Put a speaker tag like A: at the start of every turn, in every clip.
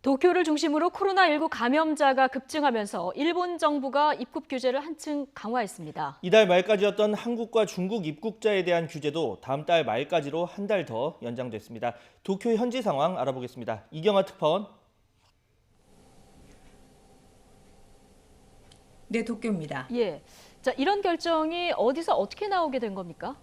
A: 도쿄를 중심으로 코로나19 감염자가 급증하면서 일본 정부가 입국 규제를 한층 강화했습니다.
B: 이달 말까지였던 한국과 중국 입국자에 대한 규제도 다음 달 말까지로 한 달 더 연장됐습니다. 도쿄 현지 상황 알아보겠습니다. 이경아 특파원.
C: 네, 도쿄입니다.
A: 예. 자, 이런 결정이 어디서 어떻게 나오게 된 겁니까?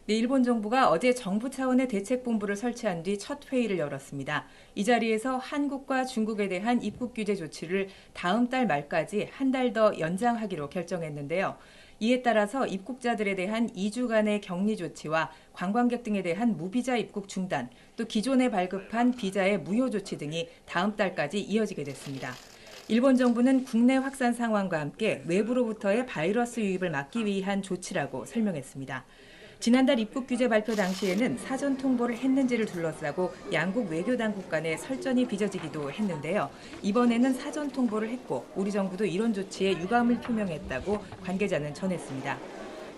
C: 네, 일본 정부가 어제 정부 차원의 대책본부를 설치한 뒤 첫 회의를 열었습니다. 이 자리에서 한국과 중국에 대한 입국 규제 조치를 다음 달 말까지 한 달 더 연장하기로 결정했는데요. 이에 따라서 입국자들에 대한 2주간의 격리 조치와 관광객 등에 대한 무비자 입국 중단, 또 기존에 발급한 비자의 무효 조치 등이 다음 달까지 이어지게 됐습니다. 일본 정부는 국내 확산 상황과 함께 외부로부터의 바이러스 유입을 막기 위한 조치라고 설명했습니다. 지난달 입국 규제 발표 당시에는 사전 통보를 했는지를 둘러싸고 양국 외교당국 간에 설전이 빚어지기도 했는데요. 이번에는 사전 통보를 했고 우리 정부도 이런 조치에 유감을 표명했다고 관계자는 전했습니다.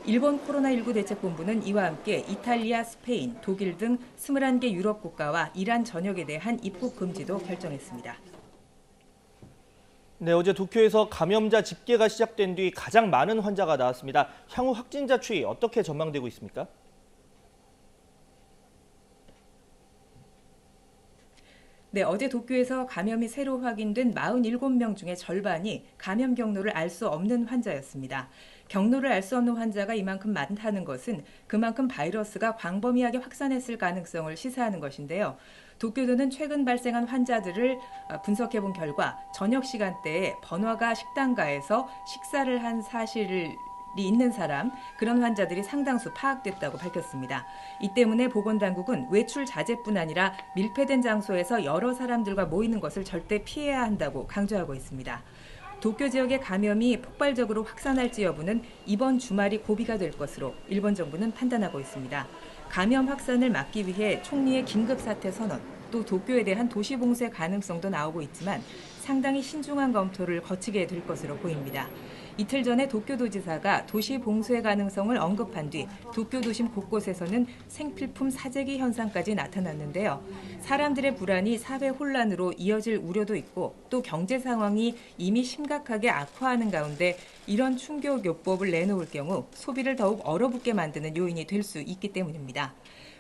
C: 일본 코로나19 대책본부는 이와 함께 이탈리아, 스페인, 독일 등 21개 유럽 국가와 이란 전역에 대한 입국 금지도 결정했습니다.
B: 네, 어제 도쿄에서 감염자 집계가 시작된 뒤 가장 많은 환자가 나왔습니다. 향후 확진자 추이 어떻게 전망되고 있습니까?
C: 네, 어제 도쿄에서 감염이 새로 확인된 47명 중에 절반이 감염 경로를 알 수 없는 환자였습니다. 경로를 알 수 없는 환자가 이만큼 많다는 것은 그만큼 바이러스가 광범위하게 확산했을 가능성을 시사하는 것인데요. 도쿄도는 최근 발생한 환자들을 분석해본 결과 저녁 시간대에 번화가 식당가에서 식사를 한 사실이 있는 사람, 그런 환자들이 상당수 파악됐다고 밝혔습니다. 이 때문에 보건당국은 외출 자제뿐 아니라 밀폐된 장소에서 여러 사람들과 모이는 것을 절대 피해야 한다고 강조하고 있습니다. 도쿄 지역의 감염이 폭발적으로 확산할지 여부는 이번 주말이 고비가 될 것으로 일본 정부는 판단하고 있습니다. 감염 확산을 막기 위해 총리의 긴급사태 선언, 또 도쿄에 대한 도시봉쇄 가능성도 나오고 있지만 상당히 신중한 검토를 거치게 될 것으로 보입니다. 이틀 전에 도쿄도지사가 도시 봉쇄 가능성을 언급한 뒤 도쿄 도심 곳곳에서는 생필품 사재기 현상까지 나타났는데요. 사람들의 불안이 사회 혼란으로 이어질 우려도 있고 또 경제 상황이 이미 심각하게 악화하는 가운데 이런 충격요법을 내놓을 경우 소비를 더욱 얼어붙게 만드는 요인이 될 수 있기 때문입니다.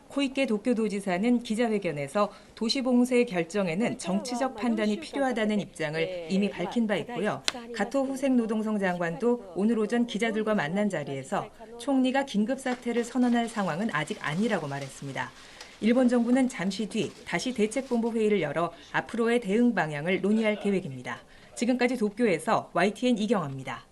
C: 코이케 도쿄도지사는 기자회견에서 도시봉쇄 결정에는 정치적 판단이 필요하다는 입장을 이미 밝힌 바 있고요. 가토 후생노동성 장관도 오늘 오전 기자들과 만난 자리에서 총리가 긴급사태를 선언할 상황은 아직 아니라고 말했습니다. 일본 정부는 잠시 뒤 다시 대책본부 회의를 열어 앞으로의 대응 방향을 논의할 계획입니다. 지금까지 도쿄에서 YTN 이경아입니다.